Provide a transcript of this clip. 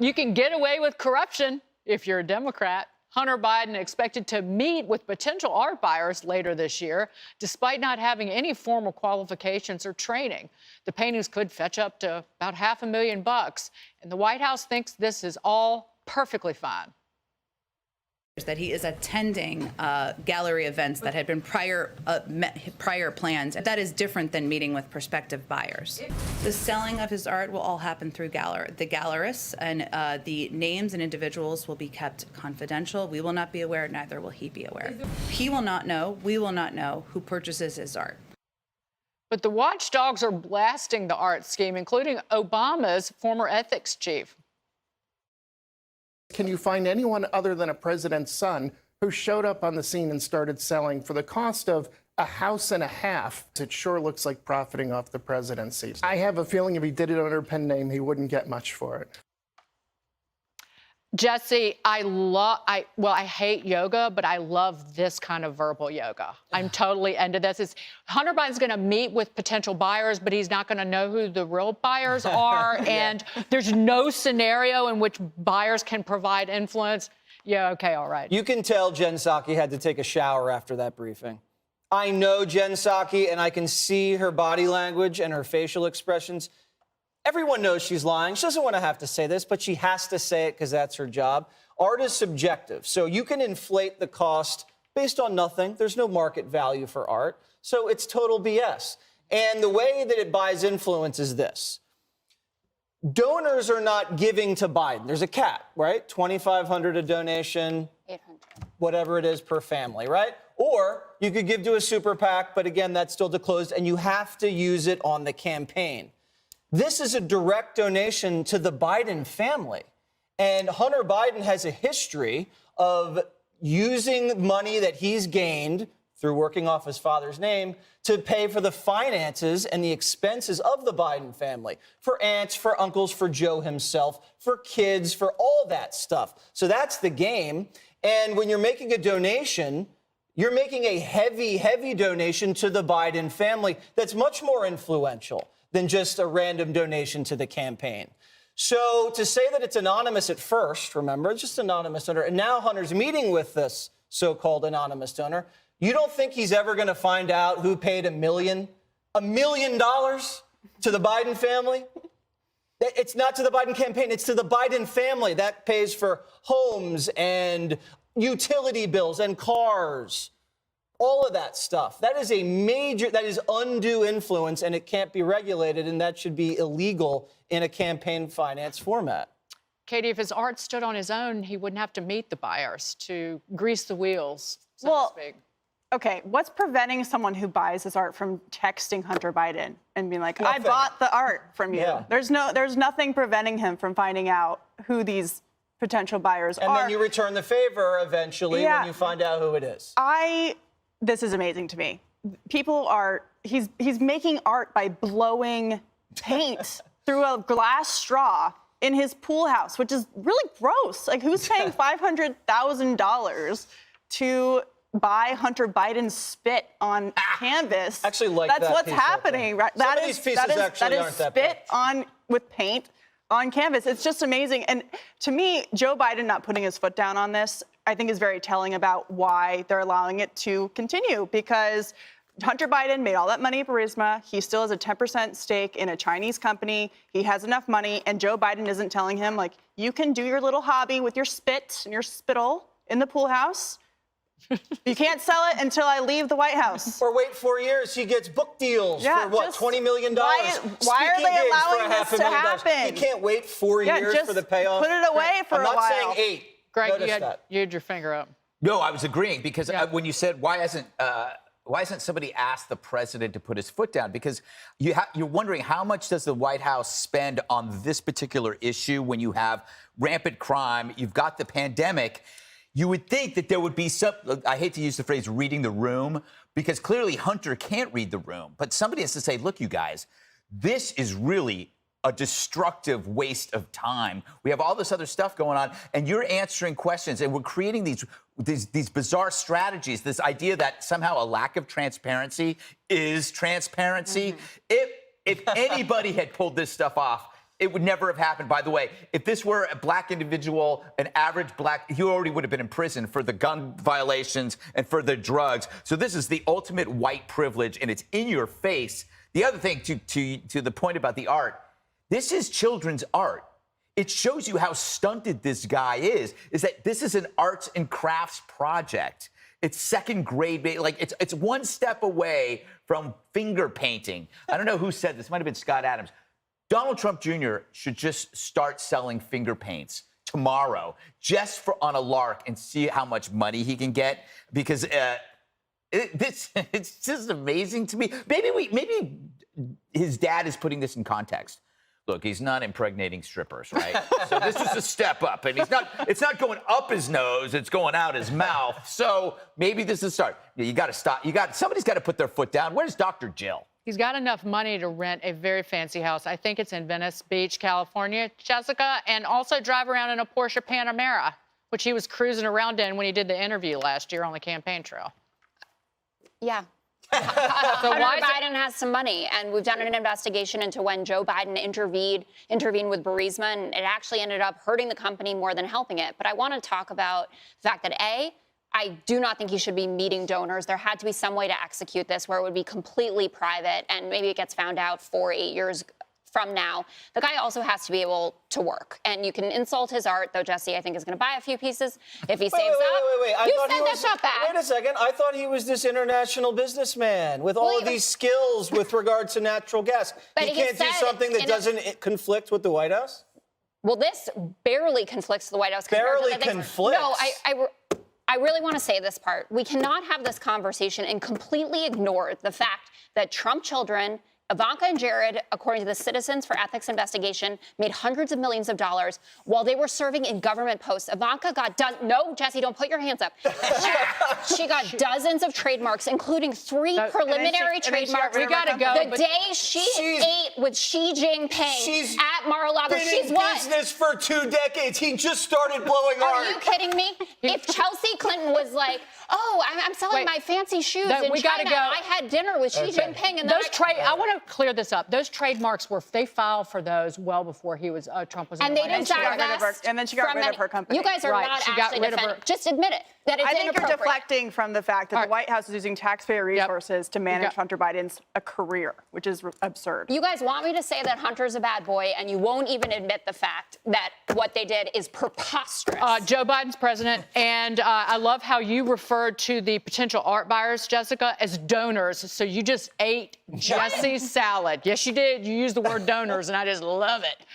You can get away with corruption if you're a Democrat. Hunter Biden expected to meet with potential art buyers later this year, despite not having any formal qualifications or training. The paintings could fetch up to about $500,000, and the White House thinks this is all perfectly fine. That he is attending gallery events that had been prior plans. That is different than meeting with prospective buyers. The selling of his art will all happen through the gallerists, and the names and individuals will be kept confidential. We will not be aware, neither will he be aware. He will not know, we will not know who purchases his art. But the watchdogs are blasting the art scheme, including Obama's former ethics chief. Can you find anyone other than a president's son who showed up on the scene and started selling for the cost of a house and a half? It sure looks like profiting off the presidency. I have a feeling if he did it under a pen name, he wouldn't get much for it. Jesse, I hate yoga, but I love this kind of verbal yoga. I'm totally into this. Hunter Biden's going to meet with potential buyers, but he's not going to know who the real buyers are. And there's no scenario in which buyers can provide influence. Yeah, okay, all right. You can tell Jen Psaki had to take a shower after that briefing. I know Jen Psaki, and I can see her body language and her facial expressions. Everyone knows she's lying. She doesn't want to have to say this, but she has to say it because that's her job. Art is subjective, so you can inflate the cost based on nothing. There's no market value for art, so it's total BS. And the way that it buys influence is this. Donors are not giving to Biden. There's a cap, right? $2,500 a donation, $800, whatever it is per family, right? Or you could give to a super PAC, but again, that's still disclosed, and you have to use it on the campaign. This is a direct donation to the Biden family. And Hunter Biden has a history of using money that he's gained through working off his father's name to pay for the finances and the expenses of the Biden family, for aunts, for uncles, for Joe himself, for kids, for all that stuff. So that's the game. And when you're making a donation, you're making a heavy, heavy donation to the Biden family that's much more influential than just a random donation to the campaign. So to say that it's anonymous at first, remember, it's just anonymous donor, and now Hunter's meeting with this so-called anonymous donor, you don't think he's ever going to find out who paid $1 million to the Biden family? It's not to the Biden campaign, it's to the Biden family. That pays for homes and utility bills and cars. All of that stuff. That is that is undue influence, and it can't be regulated, and that should be illegal in a campaign finance format. Katie, if his art stood on his own, he wouldn't have to meet the buyers to grease the wheels, so to speak. Okay, what's preventing someone who buys this art from texting Hunter Biden and being like, I bought the art from you? Yeah. There's nothing preventing him from finding out who these potential buyers are. And then you return the favor eventually when you find out who it is. This is amazing to me. He's making art by blowing paint through a glass straw in his pool house, which is really gross. Like, who's paying $500,000 to buy Hunter Biden's spit on canvas? Actually, like that's that what's piece happening, right? Some of these pieces actually aren't that spit bad. with paint on canvas. It's just amazing. And to me, Joe Biden not putting his foot down on this, I think, is very telling about why they're allowing it to continue, because Hunter Biden made all that money at Burisma. He still has a 10% stake in a Chinese company. He has enough money, and Joe Biden isn't telling him, like, you can do your little hobby with your spit and your spittle in the pool house. You can't sell it until I leave the White House. Or wait 4 years, he gets book deals for what, $20 million? Why are they allowing this to happen? You can't wait 4 years for the payoff. Put it away for a while. I'm not saying 8. Greg, you had your finger up. No, I was agreeing because when you said why hasn't somebody asked the president to put his foot down? Because you're wondering how much does the White House spend on this particular issue when you have rampant crime, you've got the pandemic. You would think that there would be some, I hate to use the phrase reading the room, because clearly Hunter can't read the room. But somebody has to say, look, you guys, this is really a destructive waste of time. We have all this other stuff going on, and you're answering questions, and we're creating these bizarre strategies, this idea that somehow a lack of transparency is transparency. If anybody had pulled this stuff off, it would never have happened. By the way, if this were a black individual, an average black, he already would have been in prison for the gun violations and for the drugs. So this is the ultimate white privilege, and it's in your face. The other thing, to the point about the art, this is children's art. It shows you how stunted this guy is that this is an arts and crafts project. It's second grade, like it's one step away from finger painting. I don't know who said this, might have been Scott Adams. Donald Trump Jr. should just start selling finger paints tomorrow, just for on a lark, and see how much money he can get. Because it's just amazing to me. Maybe his dad is putting this in context. Look, he's not impregnating strippers, right? So this is a step up, and it's not going up his nose, it's going out his mouth. So maybe this is a start. You got to stop. Somebody's got to put their foot down. Where's Dr. Jill? He's got enough money to rent a very fancy house. I think it's in Venice Beach, California, Jessica, and also drive around in a Porsche Panamera, which he was cruising around in when he did the interview last year on the campaign trail. Yeah. So why Hunter Biden has some money, and we've done an investigation into when Joe Biden intervened with Burisma, and it actually ended up hurting the company more than helping it. But I want to talk about the fact that, A, I do not think he should be meeting donors. There had to be some way to execute this where it would be completely private, and maybe it gets found out 4 or 8 years from now. The guy also has to be able to work. And you can insult his art, though Jesse, I think, is going to buy a few pieces if he saves up. Wait. You said that's not bad. Wait a second. I thought he was this international businessman with all of these skills with regard to natural gas. But he he can't do said something that doesn't conflict with the White House? Well, this barely conflicts with the White House. Barely conflicts? No, I really want to say this part. We cannot have this conversation and completely ignore the fact that Trump children, Ivanka and Jared, according to the Citizens for Ethics investigation, made hundreds of millions of dollars while they were serving in government posts. Ivanka got no, Jesse, don't put your hands up. She got dozens of trademarks, including 3 preliminary trademarks. We gotta go. The day she ate with Xi Jinping at Mar-a-Lago, She's been in business for 2 decades. He just started blowing art. Are you kidding me? If Chelsea Clinton was like, oh, I'm selling my fancy shoes in we China, gotta go. I had dinner with Xi Jinping, and then I want to clear this up. Those trademarks they filed for those well before Trump was in and the they White didn't House. divest. And then she got rid of her company. You guys are Right, not she got actually rid of defending. her- Just admit it. That it's I think you're inappropriate. deflecting from the fact that the White House is using taxpayer resources to manage got- Hunter Biden's career, which is absurd. You guys want me to say that Hunter's a bad boy, and you won't even admit the fact that what they did is preposterous. Joe Biden's president, and I love how you referred to the potential art buyers, Jessica, as donors. So you just ate Jesse's salad. Yes, you did. You used the word donors, and I just love it.